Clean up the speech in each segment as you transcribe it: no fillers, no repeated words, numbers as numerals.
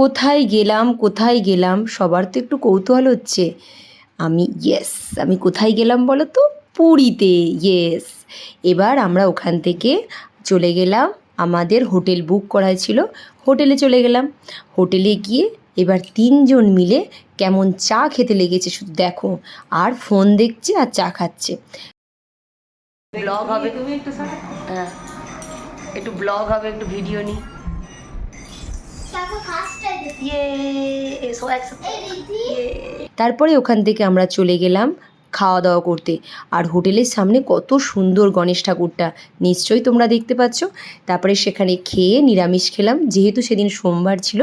কোথায় গেলাম সবার তো একটু কৌতূহল হচ্ছে। আমি কোথায় গেলাম বলো তো? পুরীতে। এবার আমরা ওখান থেকে চলে গেলাম, আমাদের হোটেল বুক করা ছিল, হোটেলে চলে গেলাম। হোটেলে গিয়ে এবার 3 জন মিলে কেমন চা খেতে লেগেছে শুধু দেখো, আর ফোন দেখছে আর চা খাচ্ছে। ব্লগ হবে, তুমি একটু হ্যাঁ একটু ব্লগ হবে, একটু ভিডিও নিই। তারপরে ওখান থেকে আমরা চলে গেলাম খাওয়া দাওয়া করতে। আর হোটেলের সামনে কত সুন্দর গণেশ ঠাকুরটা, নিশ্চয়ই তোমরা দেখতে পাচ্ছ। তারপরে সেখানে খেয়ে নিরামিষ খেলাম, যেহেতু সেদিন সোমবার ছিল।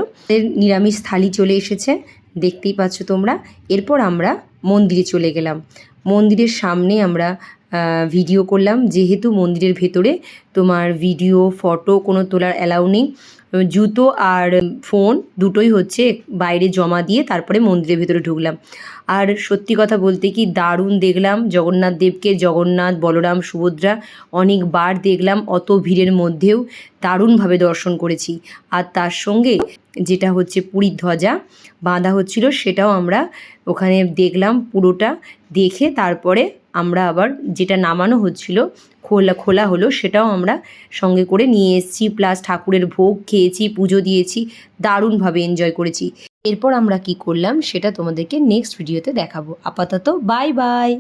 নিরামিষ থালি চলে এসেছে, দেখতেই পাচ্ছ তোমরা। এরপর আমরা মন্দিরে চলে গেলাম। মন্দিরের সামনে আমরা ভিডিও করলাম, যেহেতু মন্দিরের ভেতরে তোমার ভিডিও ফটো কোনো তোলার অ্যালাউ নেই। জুতো আর ফোন দুটোই হচ্ছে বাইরে জমা দিয়ে তারপরে মন্দিরের ভেতরে ঢুকলাম। আর সত্যি কথা বলতে কি দারুণ দেখলাম জগন্নাথ দেবকে, জগন্নাথ বলরাম সুভদ্রা অনেকবার দেখলাম, অত ভিড়ের মধ্যেও দারুণভাবে দর্শন করেছি। আর তার সঙ্গে যেটা হচ্ছে পুরীর ধ্বজা বাঁধা হচ্ছিল, সেটাও আমরা ওখানে দেখলাম। পুরোটা দেখে তারপরে আমরা আবার যেটা নামানো হচ্ছিল খোলা হলো, সেটাও আমরা সঙ্গে করে নিয়ে এসেছি। প্লাস ঠাকুরের ভোগ খেয়েছি, পুজো দিয়েছি, দারুণভাবে এনজয় করেছি। এরপর আমরা কি করলাম সেটা তোমাদেরকে নেক্সট ভিডিওতে দেখাবো। আপাতত বাই বাই।